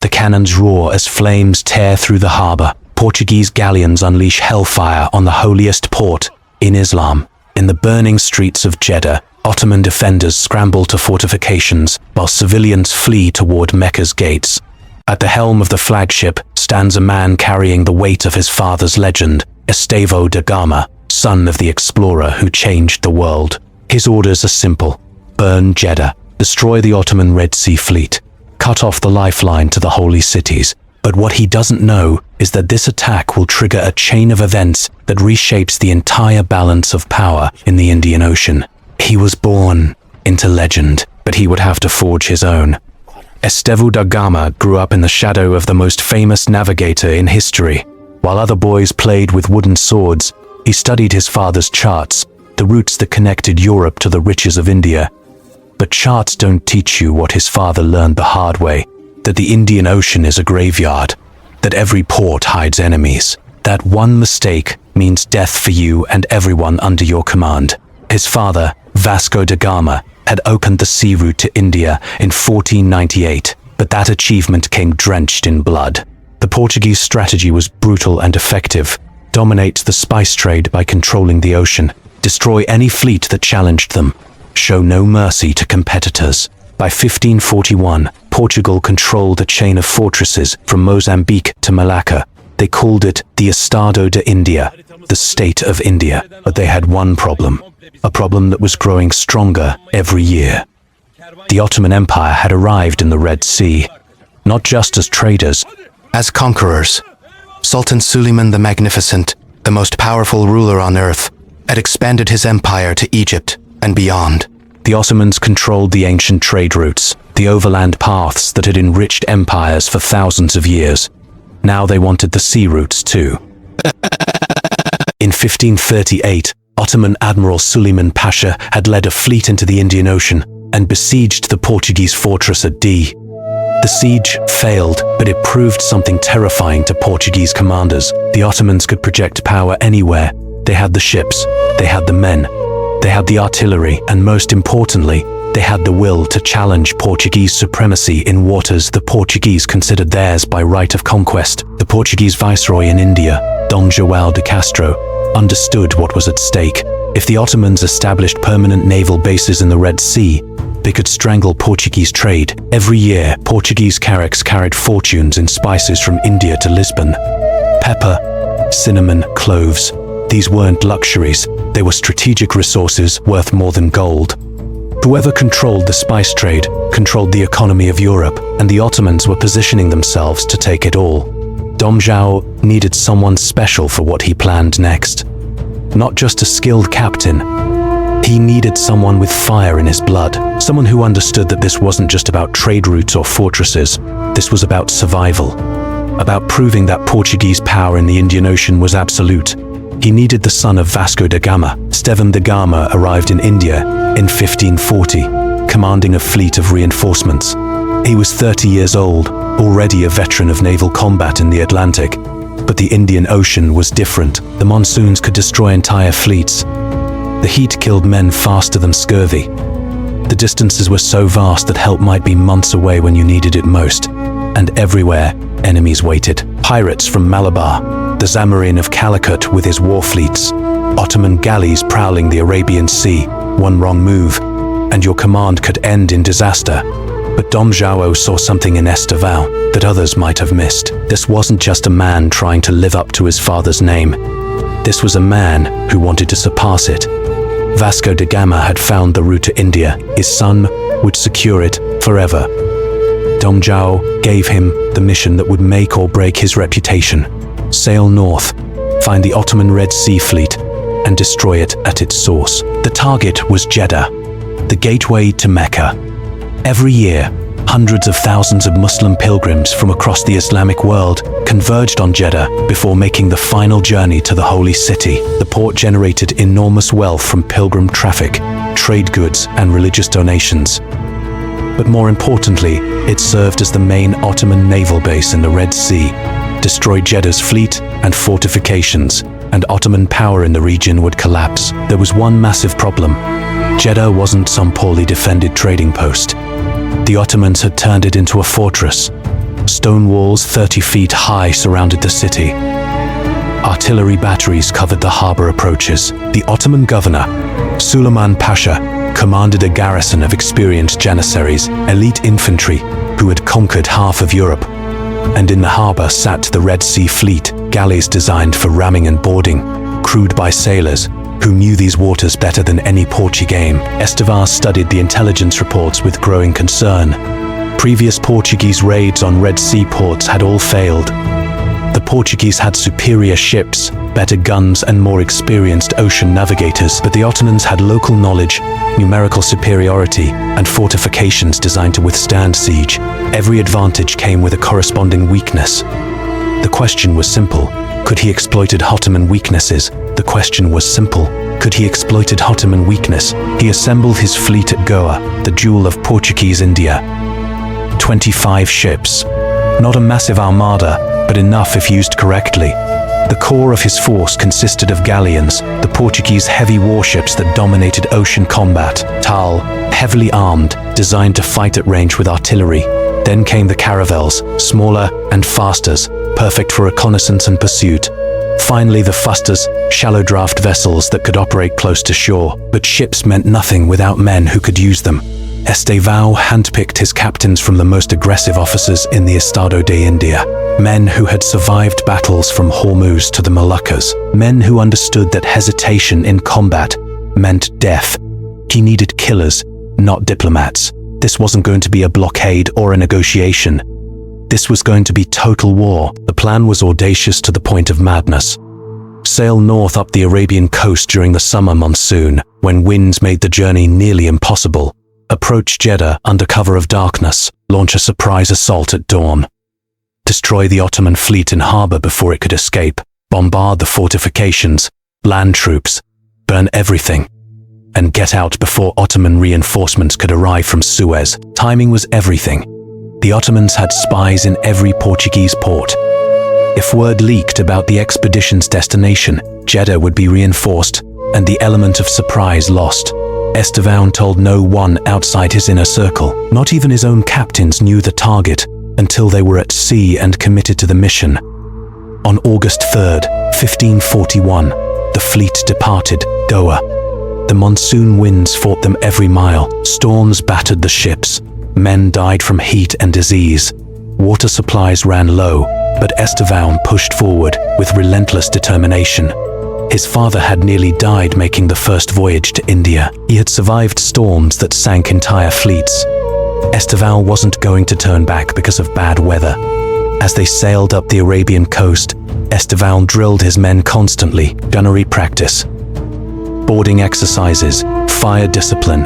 The cannons roar as flames tear through the harbor. Portuguese galleons unleash hellfire on the holiest port in Islam. In the burning streets of Jeddah, Ottoman defenders scramble to fortifications, while civilians flee toward Mecca's gates. At the helm of the flagship stands a man carrying the weight of his father's legend, Vasco da Gama, son of the explorer who changed the world. His orders are simple: burn Jeddah, destroy the Ottoman Red Sea fleet, cut off the lifeline to the holy cities. But what he doesn't know is that this attack will trigger a chain of events that reshapes the entire balance of power in the Indian Ocean. He was born into legend, but he would have to forge his own. Vasco da Gama grew up in the shadow of the most famous navigator in history. While other boys played with wooden swords, he studied his father's charts, the routes that connected Europe to the riches of India. But charts don't teach you what his father learned the hard way: that the Indian Ocean is a graveyard, that every port hides enemies, that one mistake means death for you and everyone under your command. His father, Vasco da Gama, had opened the sea route to India in 1498, but that achievement came drenched in blood. The Portuguese strategy was brutal and effective: dominate the spice trade by controlling the ocean, destroy any fleet that challenged them, show no mercy to competitors. By 1541, Portugal controlled a chain of fortresses from Mozambique to Malacca. They called it the Estado de India, the State of India. But they had one problem, a problem that was growing stronger every year. The Ottoman Empire had arrived in the Red Sea, not just as traders, as conquerors. Sultan Suleiman the Magnificent, the most powerful ruler on earth, had expanded his empire to Egypt and beyond. The Ottomans controlled the ancient trade routes, the overland paths that had enriched empires for thousands of years. Now they wanted the sea routes too. In 1538, Ottoman Admiral Suleiman Pasha had led a fleet into the Indian Ocean and besieged the Portuguese fortress at Dee. The siege failed, but it proved something terrifying to Portuguese commanders. The Ottomans could project power anywhere. They had the ships, they had the men, they had the artillery, and most importantly, they had the will to challenge Portuguese supremacy in waters the Portuguese considered theirs by right of conquest. The Portuguese viceroy in India, Dom João de Castro, understood what was at stake. If the Ottomans established permanent naval bases in the Red Sea, they could strangle Portuguese trade. Every year, Portuguese carracks carried fortunes in spices from India to Lisbon. Pepper, cinnamon, cloves. These weren't luxuries, they were strategic resources worth more than gold. Whoever controlled the spice trade controlled the economy of Europe, and the Ottomans were positioning themselves to take it all. Dom João needed someone special for what he planned next. Not just a skilled captain. He needed someone with fire in his blood, someone who understood that this wasn't just about trade routes or fortresses. This was about survival, about proving that Portuguese power in the Indian Ocean was absolute. He needed the son of Vasco da Gama. Estevão da Gama arrived in India in 1540, commanding a fleet of reinforcements. He was 30 years old, already a veteran of naval combat in the Atlantic. But the Indian Ocean was different. The monsoons could destroy entire fleets. The heat killed men faster than scurvy. The distances were so vast that help might be months away when you needed it most. And everywhere, enemies waited. Pirates from Malabar, the Zamorin of Calicut with his war fleets, Ottoman galleys prowling the Arabian Sea. One wrong move, and your command could end in disaster. But Dom João saw something in Estevão that others might have missed. This wasn't just a man trying to live up to his father's name. This was a man who wanted to surpass it. Vasco da Gama had found the route to India. His son would secure it forever. Dom João gave him the mission that would make or break his reputation. Sail north, find the Ottoman Red Sea fleet, and destroy it at its source. The target was Jeddah, the gateway to Mecca. Every year, hundreds of thousands of Muslim pilgrims from across the Islamic world converged on Jeddah before making the final journey to the holy city. The port generated enormous wealth from pilgrim traffic, trade goods, and religious donations. But more importantly, it served as the main Ottoman naval base in the Red Sea, destroyed Jeddah's fleet and fortifications, and Ottoman power in the region would collapse. There was one massive problem. Jeddah wasn't some poorly defended trading post. The Ottomans had turned it into a fortress. Stone walls 30 feet high surrounded the city. Artillery batteries covered the harbor approaches. The Ottoman governor, Suleiman Pasha, commanded a garrison of experienced janissaries, elite infantry, who had conquered half of Europe. And in the harbor sat the Red Sea Fleet, galleys designed for ramming and boarding, crewed by sailors who knew these waters better than any Portuguese. Estevão studied the intelligence reports with growing concern. Previous Portuguese raids on Red Sea ports had all failed. The Portuguese had superior ships, better guns and more experienced ocean navigators, but the Ottomans had local knowledge, numerical superiority, and fortifications designed to withstand siege. Every advantage came with a corresponding weakness. The question was simple. Could he exploited Ottoman weaknesses? The question was simple. Could he exploited Ottoman weakness? He assembled his fleet at Goa, the jewel of Portuguese India. 25 ships. Not a massive armada, but enough if used correctly. The core of his force consisted of galleons, the Portuguese heavy warships that dominated ocean combat. Tal, heavily armed, designed to fight at range with artillery. Then came the caravels, smaller and fasters, perfect for reconnaissance and pursuit. Finally, the fusters, shallow draft vessels that could operate close to shore. But ships meant nothing without men who could use them. Estevão handpicked his captains from the most aggressive officers in the Estado de India. Men who had survived battles from Hormuz to the Moluccas. Men who understood that hesitation in combat meant death. He needed killers, not diplomats. This wasn't going to be a blockade or a negotiation. This was going to be total war. The plan was audacious to the point of madness. Sail north up the Arabian coast during the summer monsoon, when winds made the journey nearly impossible. Approach Jeddah under cover of darkness, launch a surprise assault at dawn. Destroy the Ottoman fleet in harbor before it could escape, bombard the fortifications, land troops, burn everything, and get out before Ottoman reinforcements could arrive from Suez. Timing was everything. The Ottomans had spies in every Portuguese port. If word leaked about the expedition's destination, Jeddah would be reinforced and the element of surprise lost. Estevão told no one outside his inner circle. Not even his own captains knew the target until they were at sea and committed to the mission. On August 3rd, 1541, the fleet departed Goa. The monsoon winds fought them every mile. Storms battered the ships. Men died from heat and disease. Water supplies ran low, but Estevão pushed forward with relentless determination. His father had nearly died making the first voyage to India. He had survived storms that sank entire fleets. Estevão wasn't going to turn back because of bad weather. As they sailed up the Arabian coast, Estevão drilled his men constantly, gunnery practice, boarding exercises, fire discipline.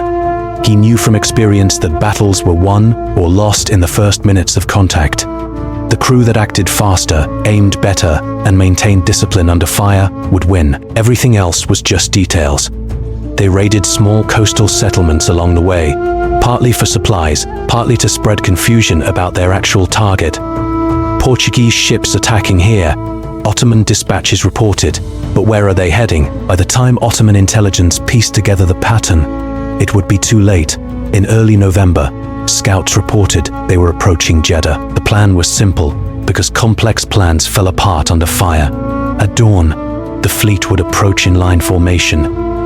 He knew from experience that battles were won or lost in the first minutes of contact. The crew that acted faster, aimed better, and maintained discipline under fire would win. Everything else was just details. They raided small coastal settlements along the way, partly for supplies, partly to spread confusion about their actual target. Portuguese ships attacking here, Ottoman dispatches reported, but where are they heading? By the time Ottoman intelligence pieced together the pattern, it would be too late. In early November, scouts reported they were approaching Jeddah. The plan was simple, because complex plans fell apart under fire. At dawn, the fleet would approach in line formation,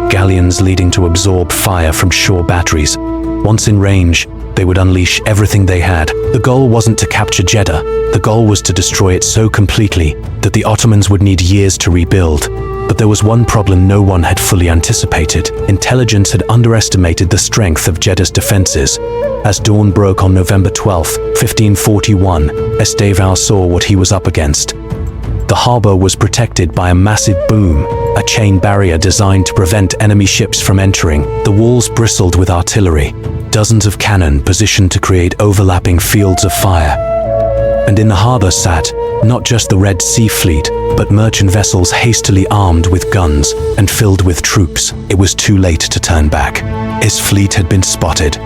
galleons leading to absorb fire from shore batteries. Once in range, they would unleash everything they had. The goal wasn't to capture Jeddah. The goal was to destroy it so completely that the Ottomans would need years to rebuild. But there was one problem no one had fully anticipated. Intelligence had underestimated the strength of Jeddah's defenses. As dawn broke on November 12, 1541, Estevão saw what he was up against. The harbor was protected by a massive boom, a chain barrier designed to prevent enemy ships from entering. The walls bristled with artillery, dozens of cannon positioned to create overlapping fields of fire. And in the harbor sat not just the Red Sea Fleet, but merchant vessels hastily armed with guns and filled with troops. It was too late to turn back. His fleet had been spotted.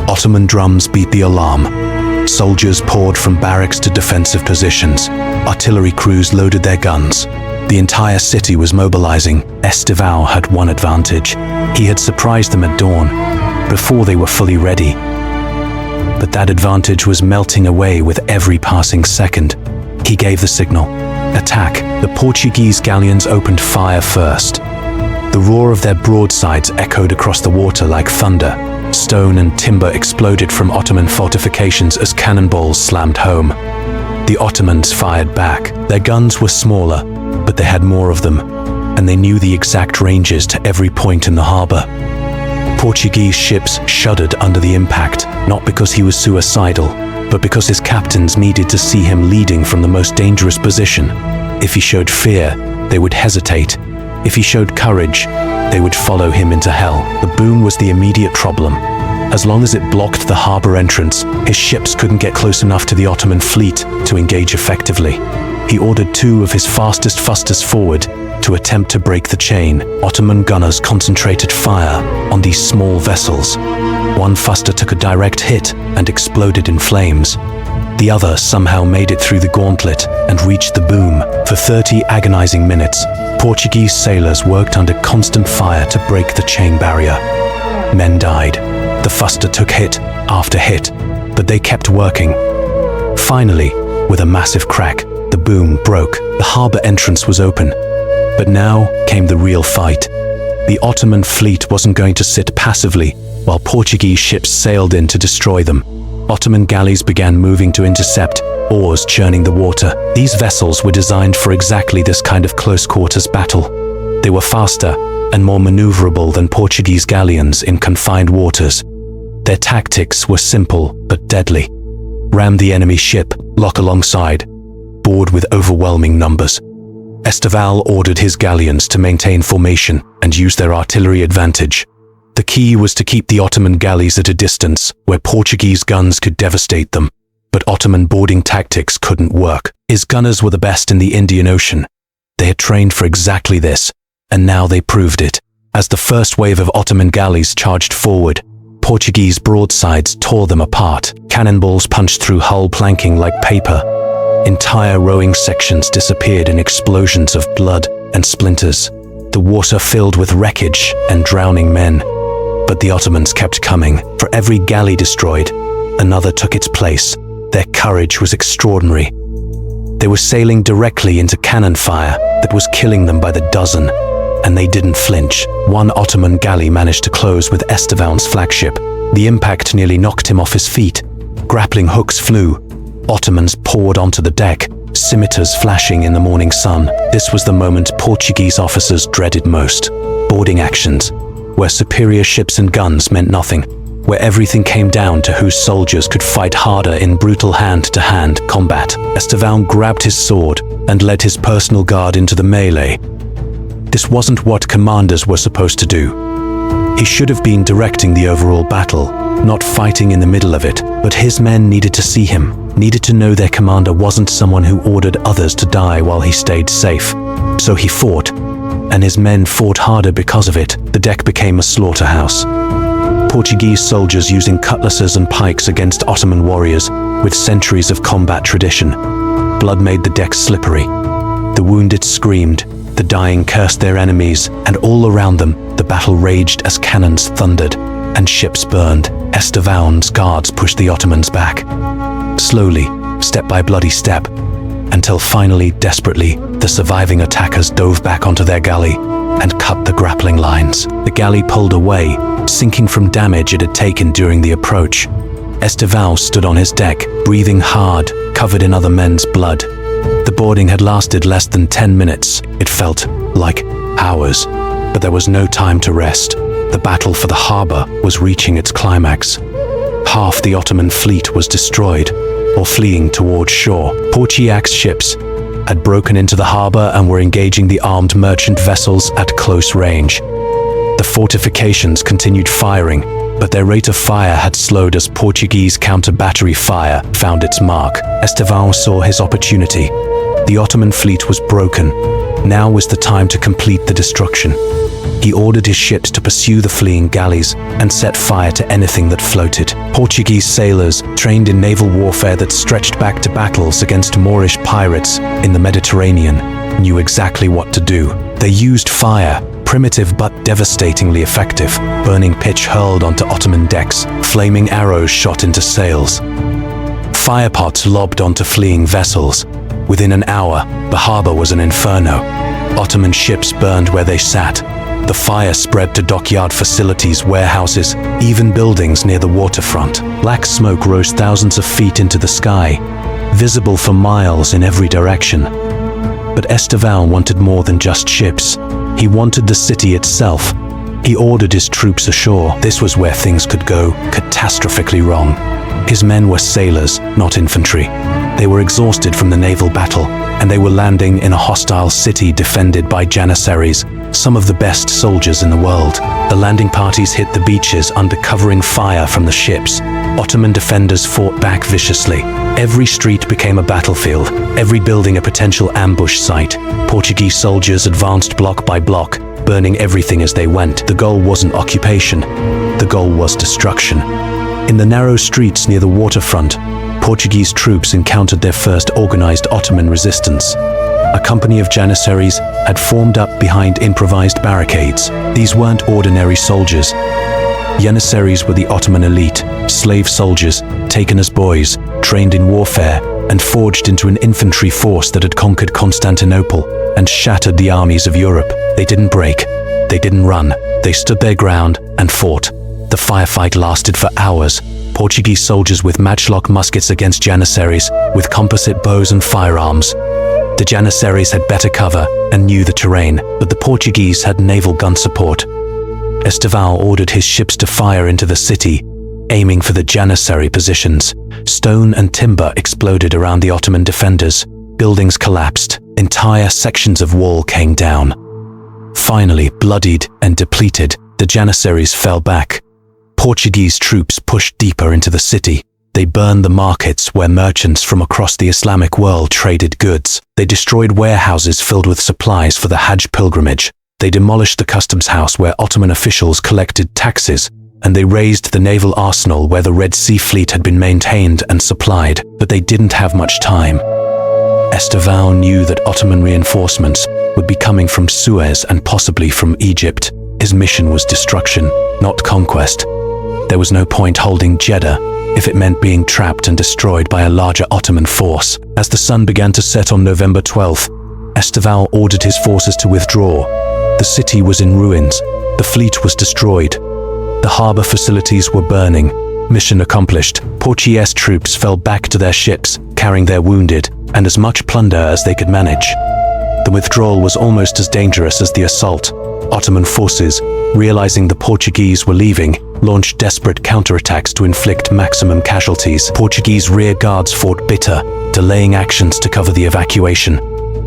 Ottoman drums beat the alarm. Soldiers poured from barracks to defensive positions. Artillery crews loaded their guns. The entire city was mobilizing. Estevão had one advantage. He had surprised them at dawn, before they were fully ready. but that advantage was melting away with every passing second. He gave the signal. Attack. The Portuguese galleons opened fire first. The roar of their broadsides echoed across the water like thunder. Stone and timber exploded from Ottoman fortifications as cannonballs slammed home. The Ottomans fired back. Their guns were smaller, but they had more of them, and they knew the exact ranges to every point in the harbor. Portuguese ships shuddered under the impact, not because he was suicidal, but because his captains needed to see him leading from the most dangerous position. If he showed fear, they would hesitate. If he showed courage, they would follow him into hell. The boom was the immediate problem. As long as it blocked the harbor entrance, his ships couldn't get close enough to the Ottoman fleet to engage effectively. He ordered two of his fastest fusters forward to attempt to break the chain. Ottoman gunners concentrated fire on these small vessels. One fuster took a direct hit and exploded in flames. The other somehow made it through the gauntlet and reached the boom. For 30 agonizing minutes, Portuguese sailors worked under constant fire to break the chain barrier. Men died. The fuster took hit after hit, but they kept working. Finally, with a massive crack, the boom broke. The harbor entrance was open. But now came the real fight. The Ottoman fleet wasn't going to sit passively while Portuguese ships sailed in to destroy them. Ottoman galleys began moving to intercept, oars churning the water. These vessels were designed for exactly this kind of close-quarters battle. They were faster and more maneuverable than Portuguese galleons in confined waters. Their tactics were simple but deadly. Ram the enemy ship, lock alongside, board with overwhelming numbers. Esteval ordered his galleons to maintain formation and use their artillery advantage. The key was to keep the Ottoman galleys at a distance where Portuguese guns could devastate them, but Ottoman boarding tactics couldn't work. His gunners were the best in the Indian Ocean. They had trained for exactly this, and now they proved it. As the first wave of Ottoman galleys charged forward, Portuguese broadsides tore them apart. Cannonballs punched through hull planking like paper. Entire rowing sections disappeared in explosions of blood and splinters. The water filled with wreckage and drowning men. But the Ottomans kept coming. For every galley destroyed, another took its place. Their courage was extraordinary. They were sailing directly into cannon fire that was killing them by the dozen, and they didn't flinch. One Ottoman galley managed to close with Estevan's flagship. The impact nearly knocked him off his feet. Grappling hooks flew. Ottomans poured onto the deck, scimitars flashing in the morning sun. This was the moment Portuguese officers dreaded most. Boarding actions, where superior ships and guns meant nothing, where everything came down to whose soldiers could fight harder in brutal hand-to-hand combat. Estevan grabbed his sword and led his personal guard into the melee. This wasn't what commanders were supposed to do. He should have been directing the overall battle, not fighting in the middle of it, but his men needed to see him, needed to know their commander wasn't someone who ordered others to die while he stayed safe. So he fought, and his men fought harder because of it. The deck became a slaughterhouse. Portuguese soldiers using cutlasses and pikes against Ottoman warriors with centuries of combat tradition. Blood made the deck slippery. The wounded screamed, the dying cursed their enemies, and all around them the battle raged as cannons thundered and ships burned. Estevan's guards pushed the Ottomans back, slowly, step by bloody step, until finally, desperately, the surviving attackers dove back onto their galley and cut the grappling lines. The galley pulled away, sinking from damage it had taken during the approach. Estevan stood on his deck, breathing hard, covered in other men's blood. The boarding had lasted less than 10 minutes. It felt like hours, but there was no time to rest. The battle for the harbor was reaching its climax. Half the Ottoman fleet was destroyed or fleeing towards shore. Portuguese ships had broken into the harbor and were engaging the armed merchant vessels at close range. The fortifications continued firing, but their rate of fire had slowed as Portuguese counter-battery fire found its mark. Estevan saw his opportunity. The Ottoman fleet was broken. Now was the time to complete the destruction. He ordered his ships to pursue the fleeing galleys and set fire to anything that floated. Portuguese sailors, trained in naval warfare that stretched back to battles against Moorish pirates in the Mediterranean, knew exactly what to do. They used fire Primitive but devastatingly effective. Burning pitch hurled onto Ottoman decks, flaming arrows shot into sails. Firepots lobbed onto fleeing vessels. Within an hour, the harbor was an inferno. Ottoman ships burned where they sat. The fire spread to dockyard facilities, warehouses, even buildings near the waterfront. Black smoke rose thousands of feet into the sky, visible for miles in every direction. But Esteval wanted more than just ships. He wanted the city itself. He ordered his troops ashore. This was where things could go catastrophically wrong. His men were sailors, not infantry. They were exhausted from the naval battle, and they were landing in a hostile city defended by janissaries, some of the best soldiers in the world. The landing parties hit the beaches under covering fire from the ships. Ottoman defenders fought back viciously. Every street became a battlefield, every building a potential ambush site. Portuguese soldiers advanced block by block, burning everything as they went. The goal wasn't occupation, the goal was destruction. In the narrow streets near the waterfront, Portuguese troops encountered their first organized Ottoman resistance. A company of janissaries had formed up behind improvised barricades. These weren't ordinary soldiers. Janissaries were the Ottoman elite, slave soldiers, taken as boys, trained in warfare, and forged into an infantry force that had conquered Constantinople and shattered the armies of Europe. They didn't break, they didn't run, they stood their ground and fought. The firefight lasted for hours. Portuguese soldiers with matchlock muskets against janissaries with composite bows and firearms. The janissaries had better cover and knew the terrain, but the Portuguese had naval gun support. Esteval ordered his ships to fire into the city, aiming for the janissary positions. Stone and timber exploded around the Ottoman defenders. Buildings collapsed. Entire sections of wall came down. Finally, bloodied and depleted, the janissaries fell back. Portuguese troops pushed deeper into the city. They burned the markets where merchants from across the Islamic world traded goods. They destroyed warehouses filled with supplies for the Hajj pilgrimage. They demolished the customs house where Ottoman officials collected taxes, and they razed the naval arsenal where the Red Sea fleet had been maintained and supplied. But they didn't have much time. Esteval knew that Ottoman reinforcements would be coming from Suez and possibly from Egypt. His mission was destruction, not conquest. There was no point holding Jeddah if it meant being trapped and destroyed by a larger Ottoman force. As the sun began to set on November 12th, Esteval ordered his forces to withdraw. The city was in ruins. The fleet was destroyed. The harbor facilities were burning. Mission accomplished. Portuguese troops fell back to their ships, carrying their wounded and as much plunder as they could manage. The withdrawal was almost as dangerous as the assault. Ottoman forces, realizing the Portuguese were leaving, launched desperate counterattacks to inflict maximum casualties. Portuguese rear guards fought bitter, delaying actions to cover the evacuation.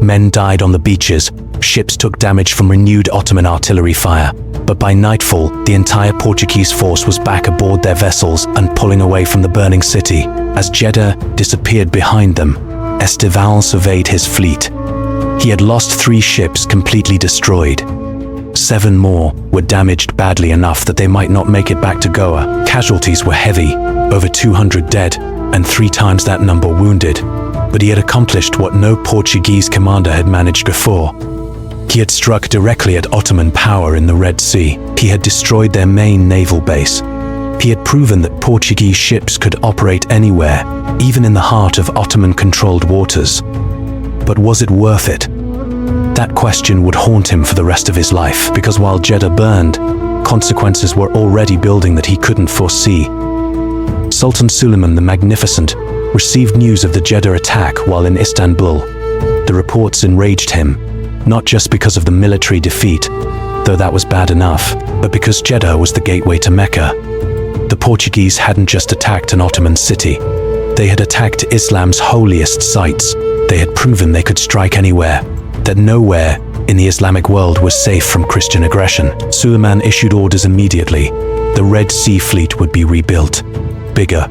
Men died on the beaches, ships took damage from renewed Ottoman artillery fire. But by nightfall, the entire Portuguese force was back aboard their vessels and pulling away from the burning city. As Jeddah disappeared behind them, Esteval surveyed his fleet. He had lost 3 ships completely destroyed. 7 more were damaged badly enough that they might not make it back to Goa. Casualties were heavy, over 200 dead, and 3 times that number wounded. But he had accomplished what no Portuguese commander had managed before. He had struck directly at Ottoman power in the Red Sea. He had destroyed their main naval base. He had proven that Portuguese ships could operate anywhere, even in the heart of Ottoman-controlled waters. But was it worth it? That question would haunt him for the rest of his life, because while Jeddah burned, consequences were already building that he couldn't foresee. Sultan Suleiman the Magnificent received news of the Jeddah attack while in Istanbul. The reports enraged him, not just because of the military defeat, though that was bad enough, but because Jeddah was the gateway to Mecca. The Portuguese hadn't just attacked an Ottoman city. They had attacked Islam's holiest sites. They had proven they could strike anywhere, that nowhere in the Islamic world was safe from Christian aggression. Suleiman issued orders immediately. The Red Sea fleet would be rebuilt, bigger,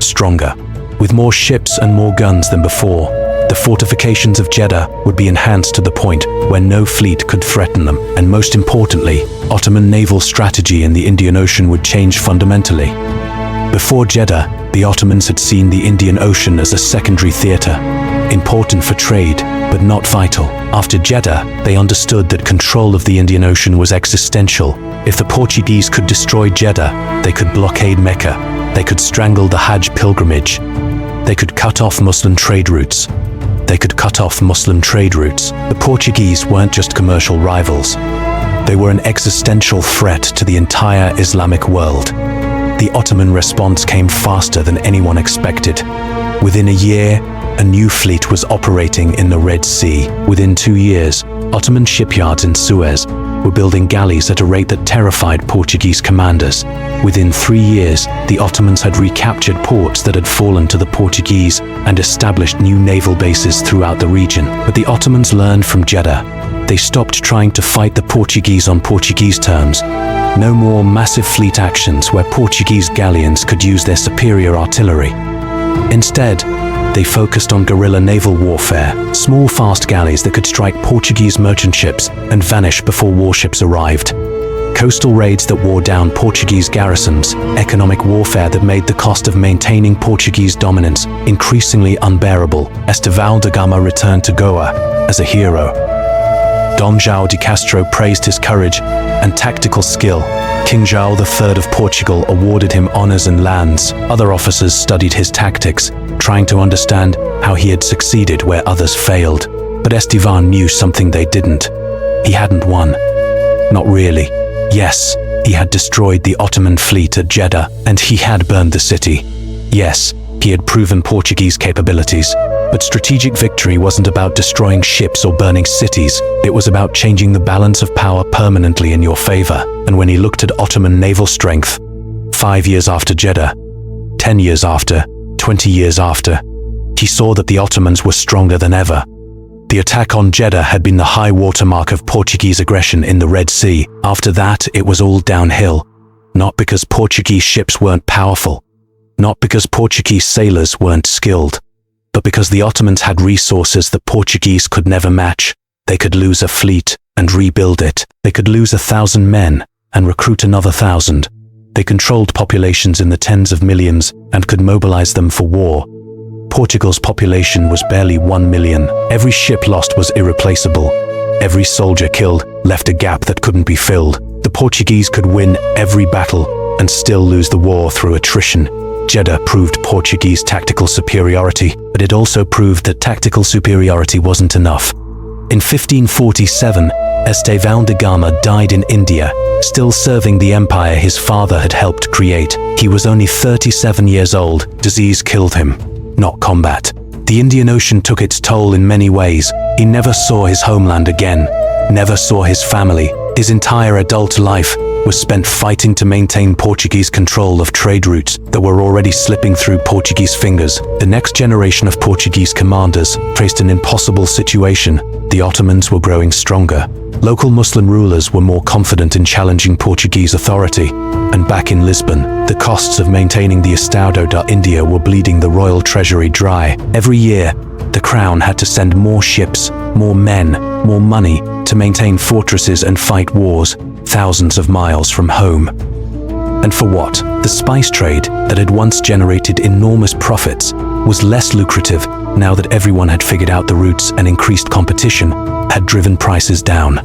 stronger, with more ships and more guns than before. The fortifications of Jeddah would be enhanced to the point where no fleet could threaten them. And most importantly, Ottoman naval strategy in the Indian Ocean would change fundamentally. Before Jeddah, the Ottomans had seen the Indian Ocean as a secondary theater. important for trade, but not vital. After Jeddah, they understood that control of the Indian Ocean was existential. If the Portuguese could destroy Jeddah, they could blockade Mecca, they could strangle the Hajj pilgrimage, they could cut off Muslim trade routes. The Portuguese weren't just commercial rivals. They were an existential threat to the entire Islamic world. The Ottoman response came faster than anyone expected. Within a year, a new fleet was operating in the Red Sea. Within 2 years, Ottoman shipyards in Suez were building galleys at a rate that terrified Portuguese commanders. Within 3 years, the Ottomans had recaptured ports that had fallen to the Portuguese and established new naval bases throughout the region. But the Ottomans learned from Jeddah. They stopped trying to fight the Portuguese on Portuguese terms. No more massive fleet actions where Portuguese galleons could use their superior artillery. Instead, they focused on guerrilla naval warfare, small fast galleys that could strike Portuguese merchant ships and vanish before warships arrived. Coastal raids that wore down Portuguese garrisons, economic warfare that made the cost of maintaining Portuguese dominance increasingly unbearable. Vasco da Gama returned to Goa as a hero. Dom João de Castro praised his courage and tactical skill. King João III of Portugal awarded him honors and lands. Other officers studied his tactics, trying to understand how he had succeeded where others failed. But Estevan knew something they didn't. He hadn't won. Not really. Yes, he had destroyed the Ottoman fleet at Jeddah, and he had burned the city. Yes, he had proven Portuguese capabilities. But strategic victory wasn't about destroying ships or burning cities. It was about changing the balance of power permanently in your favor. And when he looked at Ottoman naval strength, 5 years after Jeddah, 10 years after, 20 years after, he saw that the Ottomans were stronger than ever. The attack on Jeddah had been the high watermark of Portuguese aggression in the Red Sea. After that, it was all downhill. Not because Portuguese ships weren't powerful, not because Portuguese sailors weren't skilled, but because the Ottomans had resources the Portuguese could never match. They could lose a fleet and rebuild it. They could lose 1,000 men and recruit another 1,000. They controlled populations in the tens of millions and could mobilize them for war. Portugal's population was barely 1 million. Every ship lost was irreplaceable. Every soldier killed left a gap that couldn't be filled. The Portuguese could win every battle and still lose the war through attrition. Jeddah proved Portuguese tactical superiority, but it also proved that tactical superiority wasn't enough. In 1547, Estevan da Gama died in India, still serving the empire his father had helped create. He was only 37 years old. Disease killed him, not combat. The Indian Ocean took its toll in many ways. He never saw his homeland again, never saw his family. His entire adult life was spent fighting to maintain Portuguese control of trade routes that were already slipping through Portuguese fingers. The next generation of Portuguese commanders faced an impossible situation. The Ottomans were growing stronger. Local Muslim rulers were more confident in challenging Portuguese authority. And back in Lisbon, the costs of maintaining the Estado da India were bleeding the royal treasury dry. Every year, the crown had to send more ships, more men, more money to maintain fortresses and fight wars thousands of miles from home. And for what? The spice trade that had once generated enormous profits was less lucrative now that everyone had figured out the routes, and increased competition had driven prices down.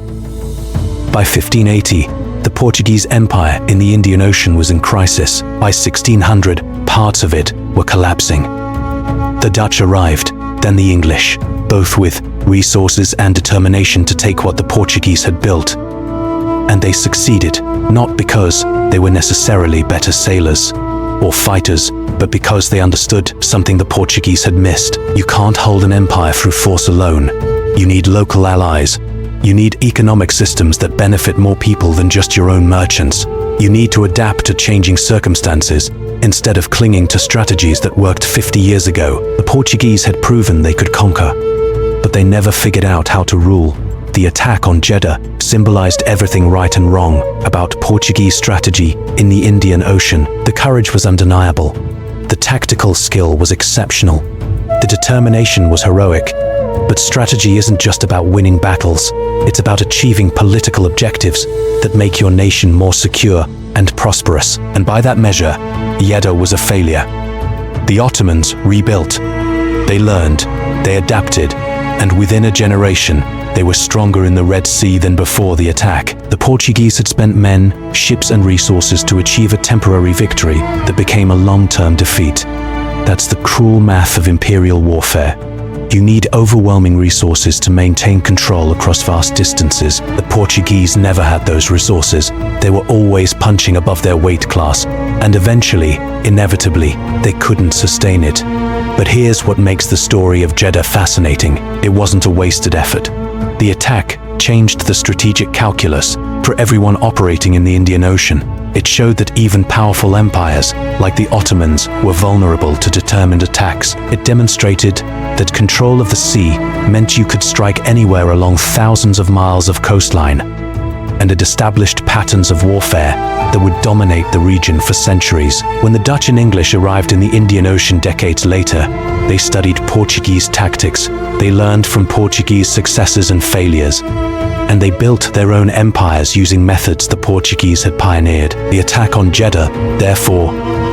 By 1580, the Portuguese Empire in the Indian Ocean was in crisis. By 1600, parts of it were collapsing. The Dutch arrived, then the English, both with resources and determination to take what the Portuguese had built. And they succeeded, not because they were necessarily better sailors or fighters, but because they understood something the Portuguese had missed. You can't hold an empire through force alone. You need local allies. You need economic systems that benefit more people than just your own merchants. You need to adapt to changing circumstances instead of clinging to strategies that worked 50 years ago. The Portuguese had proven they could conquer, but they never figured out how to rule. The attack on Jeddah symbolized everything right and wrong about Portuguese strategy in the Indian Ocean. The courage was undeniable. The tactical skill was exceptional. The determination was heroic. But strategy isn't just about winning battles. It's about achieving political objectives that make your nation more secure and prosperous. And by that measure, Jeddah was a failure. The Ottomans rebuilt. They learned. They adapted, and within a generation, they were stronger in the Red Sea than before the attack. The Portuguese had spent men, ships and resources to achieve a temporary victory that became a long-term defeat. That's the cruel math of imperial warfare. You need overwhelming resources to maintain control across vast distances. The Portuguese never had those resources. They were always punching above their weight class, and eventually, inevitably, they couldn't sustain it. But here's what makes the story of Jeddah fascinating. It wasn't a wasted effort. The attack changed the strategic calculus for everyone operating in the Indian Ocean. It showed that even powerful empires, like the Ottomans, were vulnerable to determined attacks. It demonstrated that control of the sea meant you could strike anywhere along thousands of miles of coastline, and it established patterns of warfare that would dominate the region for centuries. When the Dutch and English arrived in the Indian Ocean decades later, they studied Portuguese tactics. They learned from Portuguese successes and failures, and they built their own empires using methods the Portuguese had pioneered. The attack on Jeddah, therefore,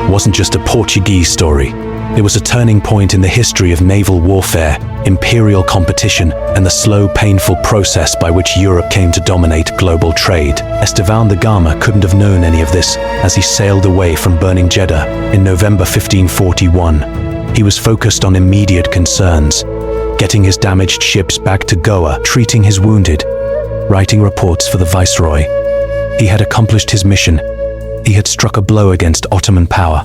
wasn't just a Portuguese story. It was a turning point in the history of naval warfare, imperial competition, and the slow, painful process by which Europe came to dominate global trade. Vasco da Gama couldn't have known any of this as he sailed away from burning Jeddah in November 1541. He was focused on immediate concerns, getting his damaged ships back to Goa, treating his wounded, writing reports for the viceroy. He had accomplished his mission. He had struck a blow against Ottoman power.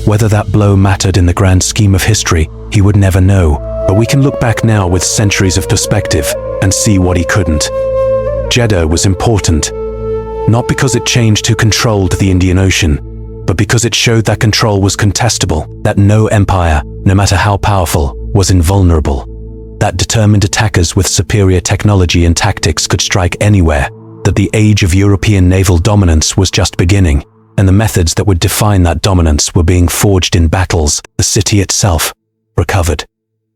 Whether that blow mattered in the grand scheme of history, he would never know. But we can look back now with centuries of perspective and see what he couldn't. Jeddah was important, not because it changed who controlled the Indian Ocean, but because it showed that control was contestable, that no empire, no matter how powerful, was invulnerable, that determined attackers with superior technology and tactics could strike anywhere, that the age of European naval dominance was just beginning, and the methods that would define that dominance were being forged in battles. The city itself recovered.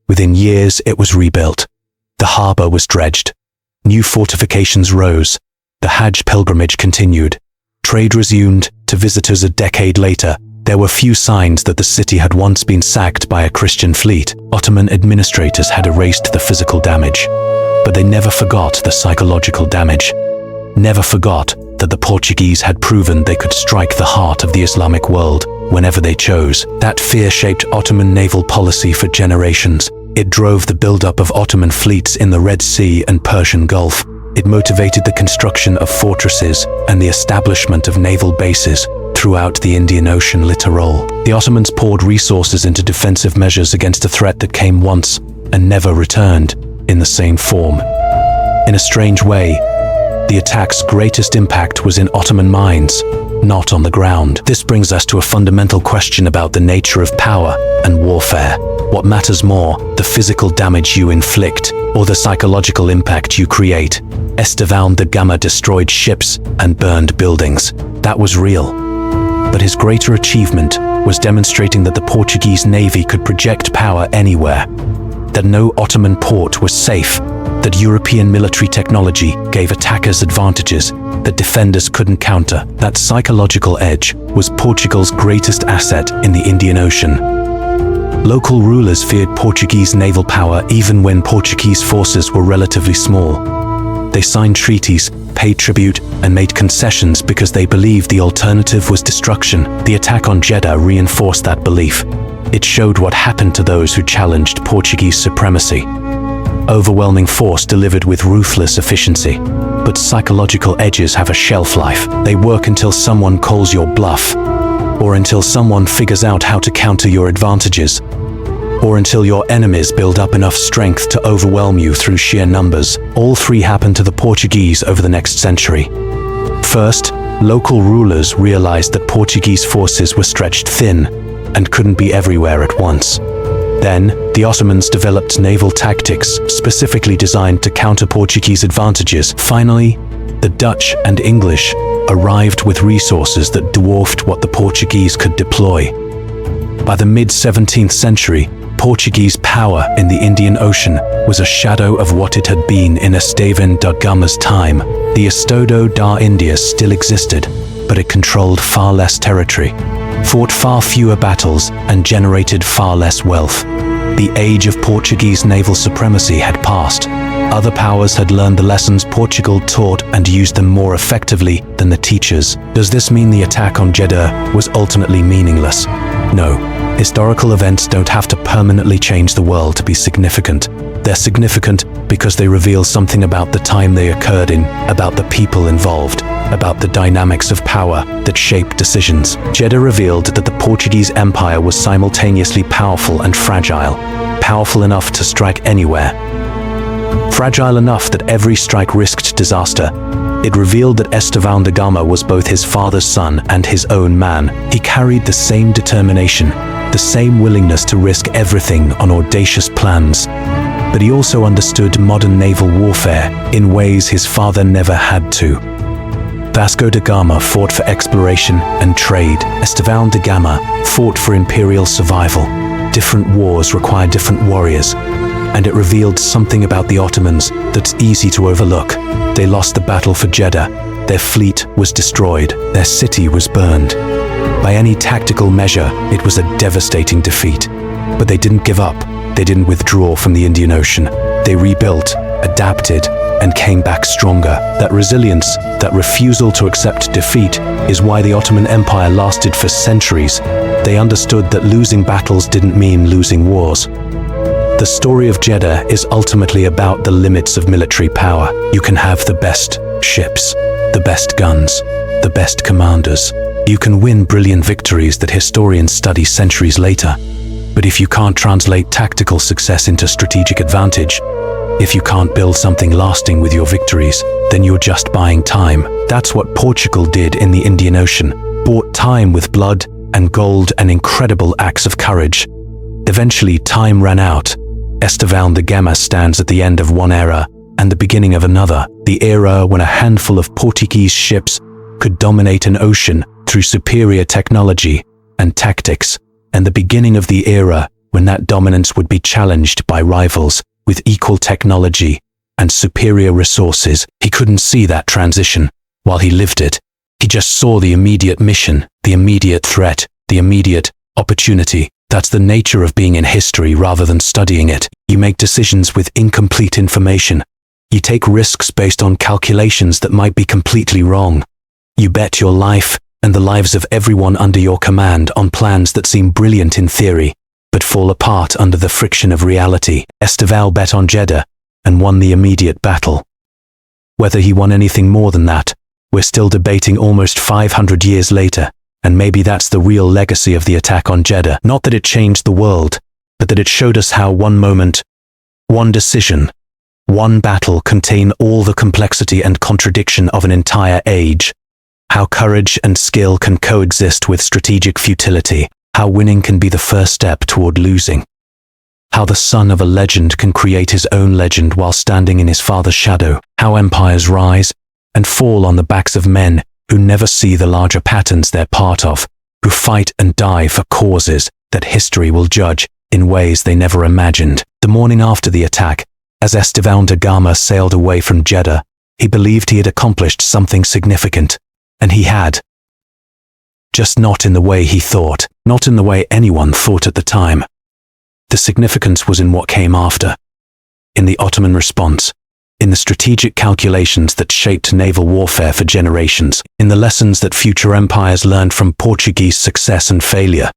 Within years, it was rebuilt. The harbor was dredged. New fortifications rose. The Hajj pilgrimage continued. Trade resumed to visitors a decade later. There were few signs that the city had once been sacked by a Christian fleet. Ottoman administrators had erased the physical damage, but they never forgot the psychological damage. Never forgot that the Portuguese had proven they could strike the heart of the Islamic world whenever they chose. That fear shaped Ottoman naval policy for generations. It drove the buildup of Ottoman fleets in the Red Sea and Persian Gulf. It motivated the construction of fortresses and the establishment of naval bases throughout the Indian Ocean littoral. The Ottomans poured resources into defensive measures against a threat that came once and never returned in the same form. In a strange way, the attack's greatest impact was in Ottoman minds, not on the ground. This brings us to a fundamental question about the nature of power and warfare. What matters more, the physical damage you inflict or the psychological impact you create? Vasco da Gama destroyed ships and burned buildings. That was real. But his greater achievement was demonstrating that the Portuguese navy could project power anywhere, that no Ottoman port was safe, that European military technology gave attackers advantages that defenders couldn't counter. That psychological edge was Portugal's greatest asset in the Indian Ocean. Local rulers feared Portuguese naval power even when Portuguese forces were relatively small. They signed treaties, paid tribute, and made concessions because they believed the alternative was destruction. The attack on Jeddah reinforced that belief. It showed what happened to those who challenged Portuguese supremacy. Overwhelming force delivered with ruthless efficiency. But psychological edges have a shelf life. They work until someone calls your bluff, or until someone figures out how to counter your advantages, or until your enemies build up enough strength to overwhelm you through sheer numbers. All three happened to the Portuguese over the next century. First, local rulers realized that Portuguese forces were stretched thin and couldn't be everywhere at once. Then, the Ottomans developed naval tactics specifically designed to counter Portuguese advantages. Finally, the Dutch and English arrived with resources that dwarfed what the Portuguese could deploy. By the mid-17th century, Portuguese power in the Indian Ocean was a shadow of what it had been in Vasco da Gama's time. The Estado da India still existed, but it controlled far less territory, fought far fewer battles, and generated far less wealth. The age of Portuguese naval supremacy had passed. Other powers had learned the lessons Portugal taught and used them more effectively than the teachers. Does this mean the attack on Jeddah was ultimately meaningless? No. Historical events don't have to permanently change the world to be significant. They're significant because they reveal something about the time they occurred in, about the people involved, about the dynamics of power that shape decisions. Jeddah revealed that the Portuguese Empire was simultaneously powerful and fragile. Powerful enough to strike anywhere. Fragile enough that every strike risked disaster. It revealed that Vasco da Gama was both his father's son and his own man. He carried the same determination, the same willingness to risk everything on audacious plans. But he also understood modern naval warfare in ways his father never had to. Vasco da Gama fought for exploration and trade. Vasco da Gama fought for imperial survival. Different wars require different warriors, and it revealed something about the Ottomans that's easy to overlook. They lost the battle for Jeddah. Their fleet was destroyed. Their city was burned. By any tactical measure, it was a devastating defeat. But they didn't give up. They didn't withdraw from the Indian Ocean. They rebuilt, adapted, and came back stronger. That resilience, that refusal to accept defeat, is why the Ottoman Empire lasted for centuries. They understood that losing battles didn't mean losing wars. The story of Jeddah is ultimately about the limits of military power. You can have the best ships, the best guns, the best commanders. You can win brilliant victories that historians study centuries later. But if you can't translate tactical success into strategic advantage, if you can't build something lasting with your victories, then you're just buying time. That's what Portugal did in the Indian Ocean, bought time with blood and gold and incredible acts of courage. Eventually, time ran out. Vasco da Gama stands at the end of one era and the beginning of another, the era when a handful of Portuguese ships could dominate an ocean through superior technology and tactics, and the beginning of the era when that dominance would be challenged by rivals with equal technology and superior resources. He couldn't see that transition while he lived it. He just saw the immediate mission, the immediate threat, the immediate opportunity. That's the nature of being in history rather than studying it. You make decisions with incomplete information. You take risks based on calculations that might be completely wrong. You bet your life and the lives of everyone under your command on plans that seem brilliant in theory, but fall apart under the friction of reality. Vasco bet on Jeddah and won the immediate battle. Whether he won anything more than that, we're still debating almost 500 years later, and maybe that's the real legacy of the attack on Jeddah. Not that it changed the world, but that it showed us how one moment, one decision, one battle contain all the complexity and contradiction of an entire age. How courage and skill can coexist with strategic futility. How winning can be the first step toward losing. How the son of a legend can create his own legend while standing in his father's shadow. How empires rise and fall on the backs of men who never see the larger patterns they're part of, who fight and die for causes that history will judge in ways they never imagined. The morning after the attack, as Vasco da Gama sailed away from Jeddah, he believed he had accomplished something significant. And he had. Just not in the way he thought, not in the way anyone thought at the time. The significance was in what came after, in the Ottoman response, in the strategic calculations that shaped naval warfare for generations, in the lessons that future empires learned from Portuguese success and failure,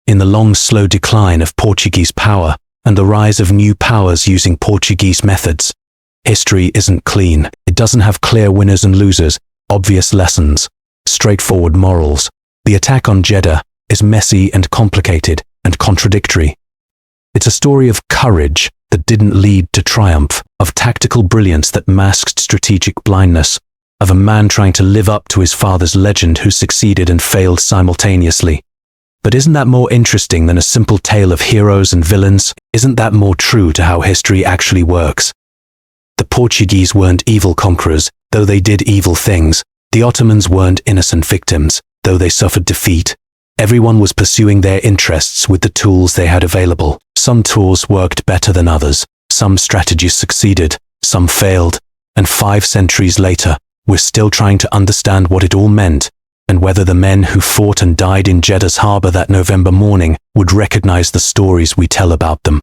in the long, slow decline of Portuguese power and the rise of new powers using Portuguese methods. History isn't clean. It doesn't have clear winners and losers, obvious lessons, straightforward morals. The attack on Jeddah is messy and complicated and contradictory. It's a story of courage that didn't lead to triumph, of tactical brilliance that masked strategic blindness, of a man trying to live up to his father's legend who succeeded and failed simultaneously. But isn't that more interesting than a simple tale of heroes and villains? Isn't that more true to how history actually works? The Portuguese weren't evil conquerors, though they did evil things. The Ottomans weren't innocent victims, though they suffered defeat. Everyone was pursuing their interests with the tools they had available. Some tools worked better than others. Some strategies succeeded, some failed. And 5 centuries later, we're still trying to understand what it all meant and whether the men who fought and died in Jeddah's harbor that November morning would recognize the stories we tell about them.